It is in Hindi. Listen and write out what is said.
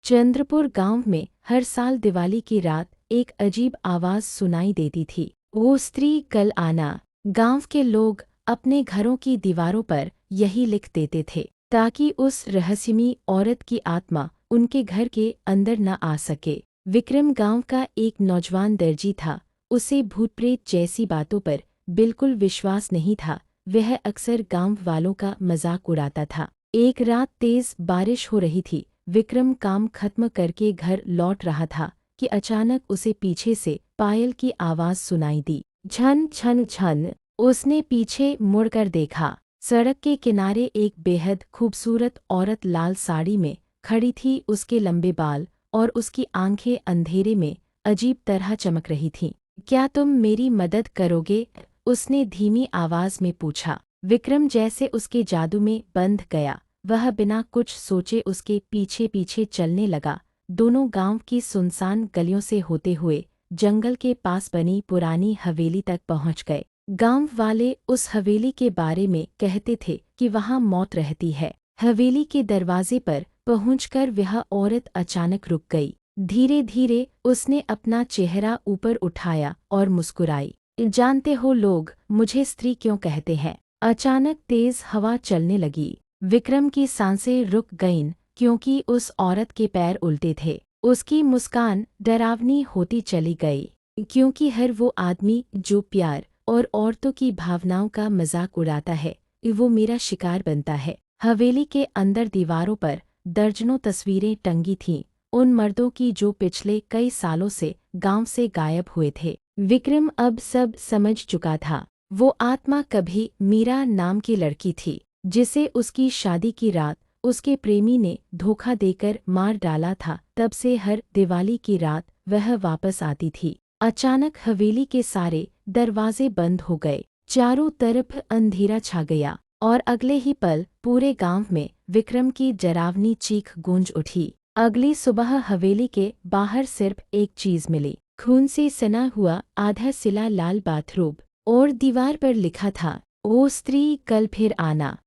चंद्रपुर गांव में हर साल दिवाली की रात एक अजीब आवाज सुनाई देती थी। वो स्त्री कल आना। गांव के लोग अपने घरों की दीवारों पर यही लिख देते थे ताकि उस रहस्यमयी औरत की आत्मा उनके घर के अंदर न आ सके। विक्रम गांव का एक नौजवान दर्जी था। उसे भूत प्रेत जैसी बातों पर बिल्कुल विश्वास नहीं था। वह अक्सर गांव वालों का मजाक उड़ाता था। एक रात तेज बारिश हो रही थी। विक्रम काम खत्म करके घर लौट रहा था कि अचानक उसे पीछे से पायल की आवाज सुनाई दी। झन झन झन। उसने पीछे मुड़कर देखा। सड़क के किनारे एक बेहद खूबसूरत औरत लाल साड़ी में खड़ी थी। उसके लंबे बाल और उसकी आंखें अंधेरे में अजीब तरह चमक रही थीं। क्या तुम मेरी मदद करोगे? उसने धीमी आवाज में पूछा। विक्रम जैसे उसके जादू में बंध गया। वह बिना कुछ सोचे उसके पीछे पीछे चलने लगा। दोनों गांव की सुनसान गलियों से होते हुए जंगल के पास बनी पुरानी हवेली तक पहुंच गए। गांव वाले उस हवेली के बारे में कहते थे कि वहां मौत रहती है। हवेली के दरवाजे पर पहुंचकर वह औरत अचानक रुक गई। धीरे धीरे उसने अपना चेहरा ऊपर उठाया और मुस्कुराई। जानते हो लोग मुझे स्त्री क्यों कहते हैं? अचानक तेज हवा चलने लगी। विक्रम की सांसें रुक गईं क्योंकि उस औरत के पैर उल्टे थे। उसकी मुस्कान डरावनी होती चली गई क्योंकि हर वो आदमी जो प्यार और औरतों की भावनाओं का मजाक उड़ाता है वो मेरा शिकार बनता है। हवेली के अंदर दीवारों पर दर्जनों तस्वीरें टंगी थीं, उन मर्दों की जो पिछले कई सालों से गांव से गायब हुए थे। विक्रम अब सब समझ चुका था। वो आत्मा कभी मीरा नाम की लड़की थी जिसे उसकी शादी की रात उसके प्रेमी ने धोखा देकर मार डाला था। तब से हर दिवाली की रात वह वापस आती थी। अचानक हवेली के सारे दरवाजे बंद हो गए। चारों तरफ अंधेरा छा गया और अगले ही पल पूरे गांव में विक्रम की डरावनी चीख गूंज उठी। अगली सुबह हवेली के बाहर सिर्फ एक चीज मिली, खून से सना हुआ आधा सिला लाल बाथरूब और दीवार पर लिखा था, ओ स्त्री कल फिर आना।